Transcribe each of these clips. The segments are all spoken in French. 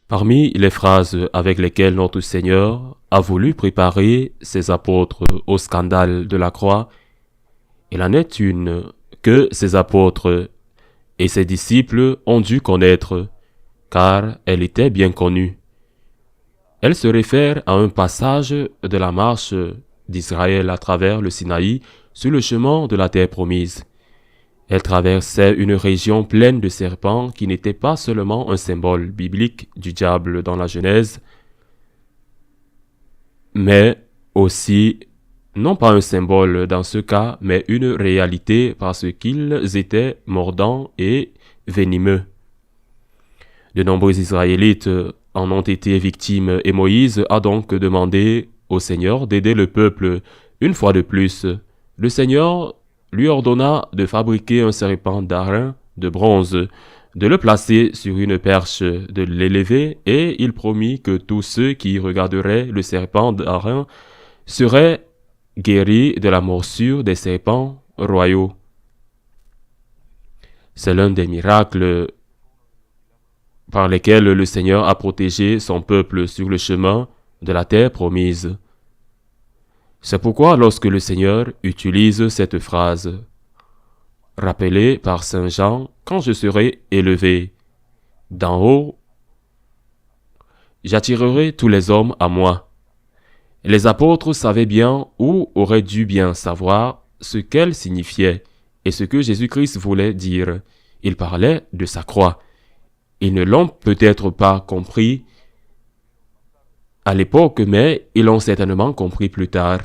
Parmi les phrases avec lesquelles notre Seigneur a voulu préparer ses apôtres au scandale de la croix, il en est une que ses apôtres et ses disciples ont dû connaître, car elle était bien connue. Elle se réfère à un passage de la marche d'Israël à travers le Sinaï sur le chemin de la terre promise. Elle traversait une région pleine de serpents qui n'était pas seulement un symbole biblique du diable dans la Genèse, mais aussi, non pas un symbole dans ce cas, mais une réalité parce qu'ils étaient mordants et venimeux. De nombreux Israélites en ont été victimes et Moïse a donc demandé au Seigneur d'aider le peuple une fois de plus. Le Seigneur lui ordonna de fabriquer un serpent d'airain de bronze, de le placer sur une perche, de l'élever, et il promit que tous ceux qui regarderaient le serpent d'airain seraient guéris de la morsure des serpents royaux. C'est l'un des miracles par lesquels le Seigneur a protégé son peuple sur le chemin de la terre promise. C'est pourquoi lorsque le Seigneur utilise cette phrase, rappelée par Saint Jean, « Quand je serai élevé d'en haut, j'attirerai tous les hommes à moi. » Les apôtres savaient bien ou auraient dû bien savoir ce qu'elle signifiait et ce que Jésus-Christ voulait dire. Il parlait de sa croix. Ils ne l'ont peut-être pas compris à l'époque, mais ils l'ont certainement compris plus tard.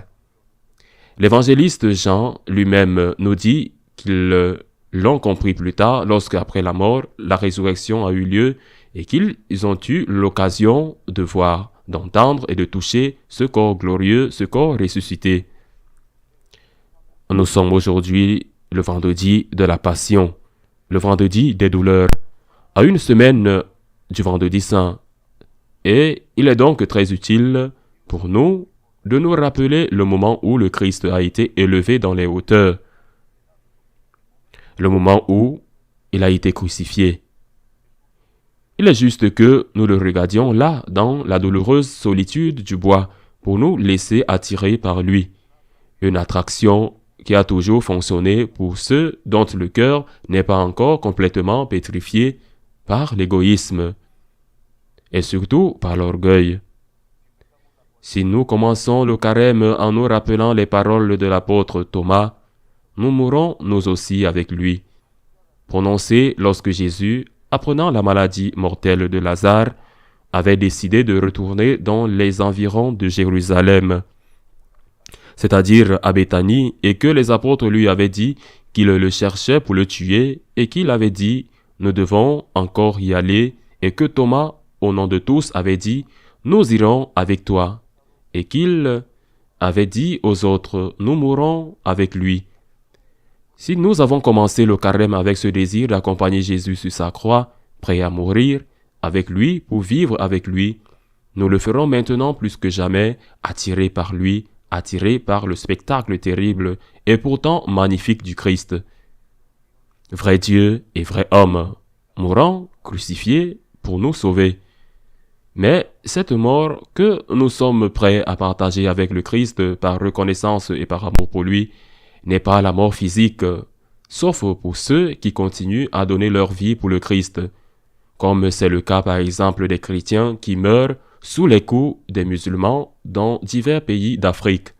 L'évangéliste Jean lui-même nous dit qu'ils l'ont compris plus tard lorsque, après la mort, la résurrection a eu lieu et qu'ils ont eu l'occasion de voir, d'entendre et de toucher ce corps glorieux, ce corps ressuscité. Nous sommes aujourd'hui le vendredi de la Passion, le vendredi des douleurs, à une semaine du vendredi saint. Et il est donc très utile pour nous de nous rappeler le moment où le Christ a été élevé dans les hauteurs, le moment où il a été crucifié. Il est juste que nous le regardions là, dans la douloureuse solitude du bois, pour nous laisser attirer par lui. Une attraction qui a toujours fonctionné pour ceux dont le cœur n'est pas encore complètement pétrifié par l'égoïsme et surtout par l'orgueil. Si nous commençons le carême en nous rappelant les paroles de l'apôtre Thomas, nous mourrons nous aussi avec lui, prononcées lorsque Jésus, apprenant la maladie mortelle de Lazare, avait décidé de retourner dans les environs de Jérusalem, c'est-à-dire à Béthanie, et que les apôtres lui avaient dit qu'ils le cherchaient pour le tuer, et qu'il avait dit « Nous devons encore y aller », et que Thomas, au nom de tous, avait dit « Nous irons avec toi », et qu'il avait dit aux autres « Nous mourrons avec lui ». Si nous avons commencé le carême avec ce désir d'accompagner Jésus sur sa croix, prêt à mourir avec lui pour vivre avec lui, nous le ferons maintenant plus que jamais, attirés par lui, attirés par le spectacle terrible et pourtant magnifique du Christ. Vrai Dieu et vrai homme, mourant, crucifié pour nous sauver. Mais cette mort que nous sommes prêts à partager avec le Christ par reconnaissance et par amour pour lui n'est pas la mort physique, sauf pour ceux qui continuent à donner leur vie pour le Christ, comme c'est le cas par exemple des chrétiens qui meurent sous les coups des musulmans dans divers pays d'Afrique.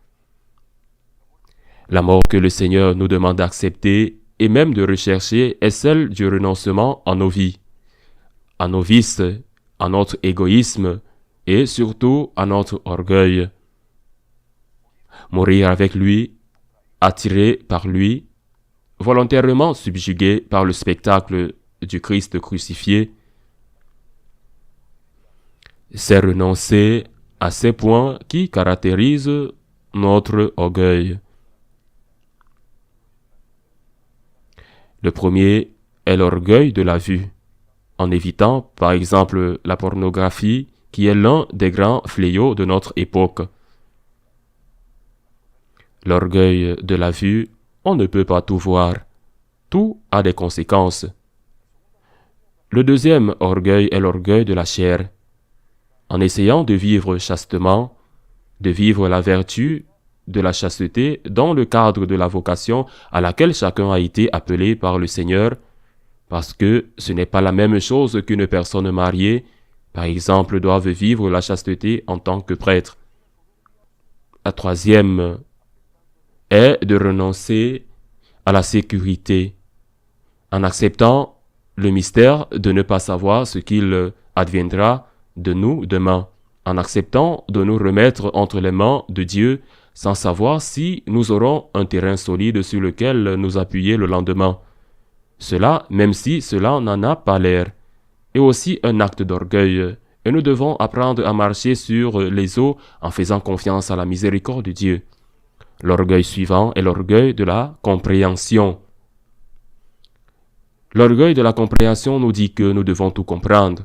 La mort que le Seigneur nous demande d'accepter et même de rechercher est celle du renoncement à nos vies, à nos vices, à notre égoïsme et surtout à notre orgueil. Mourir avec lui, attiré par lui, volontairement subjugué par le spectacle du Christ crucifié, c'est renoncer à ces points qui caractérisent notre orgueil. Le premier est l'orgueil de la vue, en évitant par exemple la pornographie qui est l'un des grands fléaux de notre époque. L'orgueil de la vue, on ne peut pas tout voir. Tout a des conséquences. Le deuxième orgueil est l'orgueil de la chair, en essayant de vivre chastement, de vivre la vertu de la chasteté dans le cadre de la vocation à laquelle chacun a été appelé par le Seigneur, parce que ce n'est pas la même chose qu'une personne mariée, par exemple, doive vivre la chasteté en tant que prêtre. La troisième est de renoncer à la sécurité en acceptant le mystère de ne pas savoir ce qu'il adviendra de nous demain, en acceptant de nous remettre entre les mains de Dieu sans savoir si nous aurons un terrain solide sur lequel nous appuyer le lendemain. Cela, même si cela n'en a pas l'air, est aussi un acte d'orgueil, et nous devons apprendre à marcher sur les eaux en faisant confiance à la miséricorde de Dieu. L'orgueil suivant est l'orgueil de la compréhension. L'orgueil de la compréhension nous dit que nous devons tout comprendre,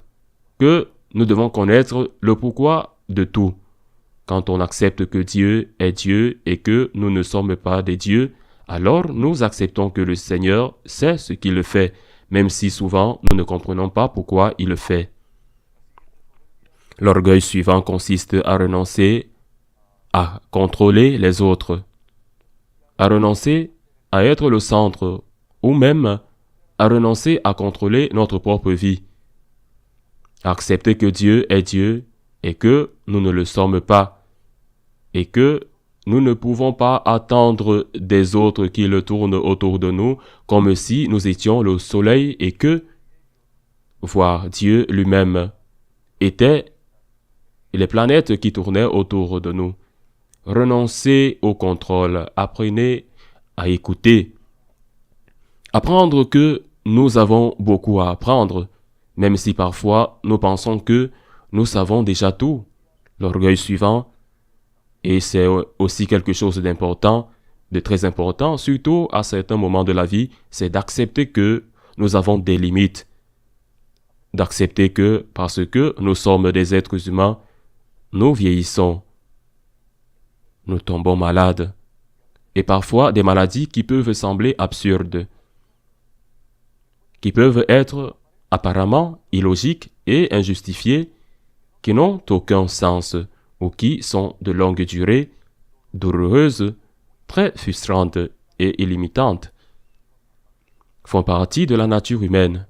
que nous devons connaître le pourquoi de tout. Quand on accepte que Dieu est Dieu et que nous ne sommes pas des dieux, alors nous acceptons que le Seigneur sait ce qu'il fait, même si souvent nous ne comprenons pas pourquoi il le fait. L'orgueil suivant consiste à renoncer à contrôler les autres, à renoncer à être le centre, ou même à renoncer à contrôler notre propre vie, à accepter que Dieu est Dieu et que nous ne le sommes pas, et que nous ne pouvons pas attendre des autres qu'ils tournent autour de nous comme si nous étions le soleil et que, voire Dieu lui-même, était les planètes qui tournaient autour de nous. Renoncez au contrôle, apprenez à écouter. Apprendre que nous avons beaucoup à apprendre, même si parfois nous pensons que nous savons déjà tout. L'orgueil suivant, et c'est aussi quelque chose d'important, de très important, surtout à certains moments de la vie, c'est d'accepter que nous avons des limites. D'accepter que, parce que nous sommes des êtres humains, nous vieillissons, nous tombons malades, et parfois des maladies qui peuvent sembler absurdes, qui peuvent être apparemment illogiques et injustifiées, qui n'ont aucun sens, ou qui sont de longue durée, douloureuses, très frustrantes et illimitantes, font partie de la nature humaine.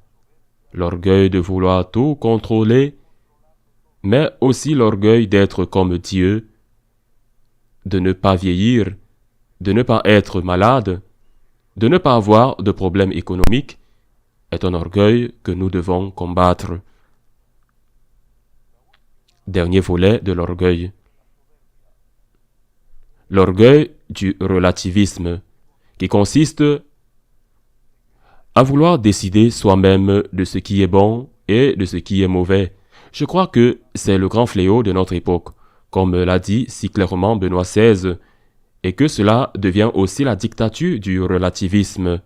L'orgueil de vouloir tout contrôler, mais aussi l'orgueil d'être comme Dieu, de ne pas vieillir, de ne pas être malade, de ne pas avoir de problèmes économiques, est un orgueil que nous devons combattre. Dernier volet de l'orgueil. L'orgueil du relativisme, qui consiste à vouloir décider soi-même de ce qui est bon et de ce qui est mauvais. Je crois que c'est le grand fléau de notre époque, comme l'a dit si clairement Benoît XVI, et que cela devient aussi la dictature du relativisme.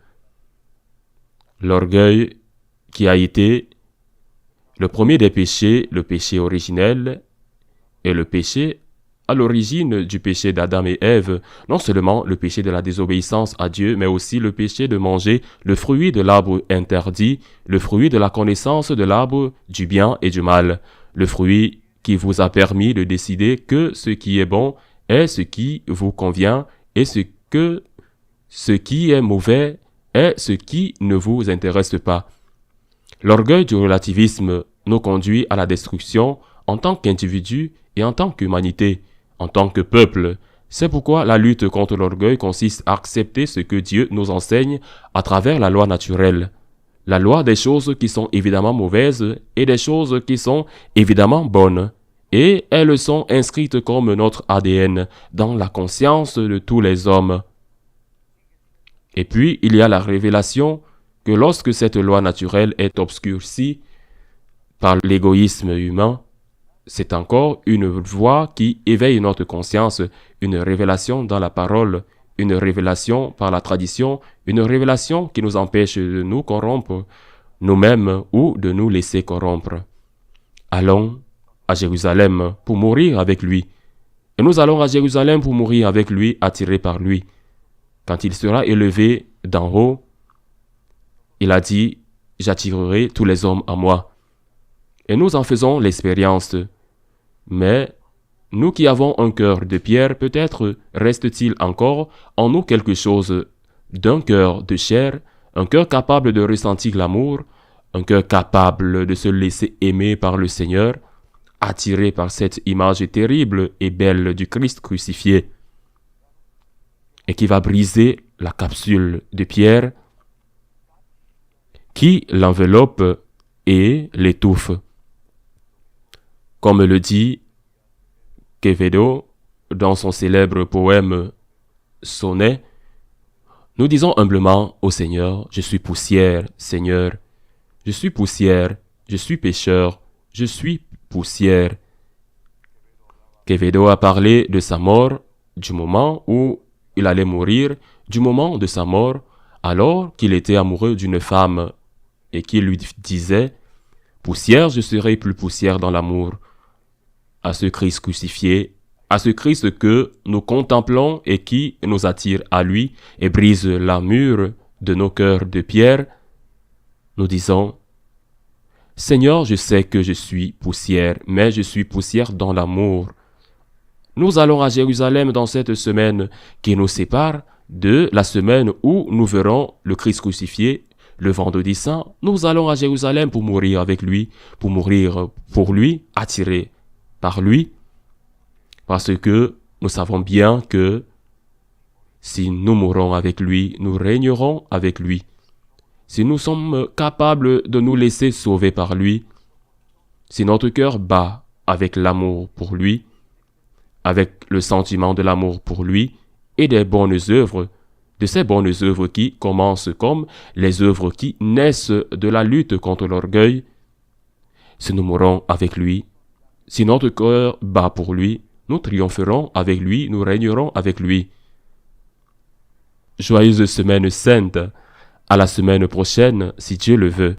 L'orgueil qui a été le premier des péchés, le péché originel, et le péché à l'origine du péché d'Adam et Ève, non seulement le péché de la désobéissance à Dieu, mais aussi le péché de manger le fruit de l'arbre interdit, le fruit de la connaissance de l'arbre du bien et du mal, le fruit qui vous a permis de décider que ce qui est bon est ce qui vous convient et ce qui est mauvais est ce qui ne vous intéresse pas. L'orgueil du relativisme nous conduit à la destruction en tant qu'individu et en tant qu'humanité, en tant que peuple. C'est pourquoi la lutte contre l'orgueil consiste à accepter ce que Dieu nous enseigne à travers la loi naturelle. La loi des choses qui sont évidemment mauvaises et des choses qui sont évidemment bonnes. Et elles sont inscrites comme notre ADN dans la conscience de tous les hommes. Et puis, il y a la révélation que lorsque cette loi naturelle est obscurcie par l'égoïsme humain, c'est encore une voix qui éveille notre conscience, une révélation dans la parole, une révélation par la tradition, une révélation qui nous empêche de nous corrompre nous-mêmes ou de nous laisser corrompre. Allons à Jérusalem pour mourir avec lui. Et nous allons à Jérusalem pour mourir avec lui, attirés par lui. Quand il sera élevé d'en haut, il a dit « J'attirerai tous les hommes à moi ». Et nous en faisons l'expérience. Mais nous qui avons un cœur de pierre, peut-être reste-t-il encore en nous quelque chose d'un cœur de chair, un cœur capable de ressentir l'amour, un cœur capable de se laisser aimer par le Seigneur, attiré par cette image terrible et belle du Christ crucifié, et qui va briser la capsule de pierre qui l'enveloppe et l'étouffe. Comme le dit Quevedo dans son célèbre poème Sonnet, nous disons humblement au Seigneur, je suis poussière, Seigneur, je suis poussière, je suis pécheur, je suis poussière. Quevedo a parlé de sa mort, du moment où il allait mourir, du moment de sa mort, alors qu'il était amoureux d'une femme et qu'il lui disait « Poussière, je serai plus poussière dans l'amour » à ce Christ crucifié, à ce Christ que nous contemplons et qui nous attire à lui et brise l'armure de nos cœurs de pierre, nous disons « Seigneur, je sais que je suis poussière, mais je suis poussière dans l'amour. » Nous allons à Jérusalem dans cette semaine qui nous sépare de la semaine où nous verrons le Christ crucifié, le vendredi saint. Nous allons à Jérusalem pour mourir avec lui, pour mourir pour lui, attirés par lui, parce que nous savons bien que si nous mourons avec lui, nous régnerons avec lui. Si nous sommes capables de nous laisser sauver par lui, si notre cœur bat avec l'amour pour lui, avec le sentiment de l'amour pour lui et des bonnes œuvres, de ces bonnes œuvres qui commencent comme les œuvres qui naissent de la lutte contre l'orgueil, si nous mourons avec lui, si notre cœur bat pour lui, nous triompherons avec lui, nous régnerons avec lui. Joyeuse semaine sainte, à la semaine prochaine, si Dieu le veut.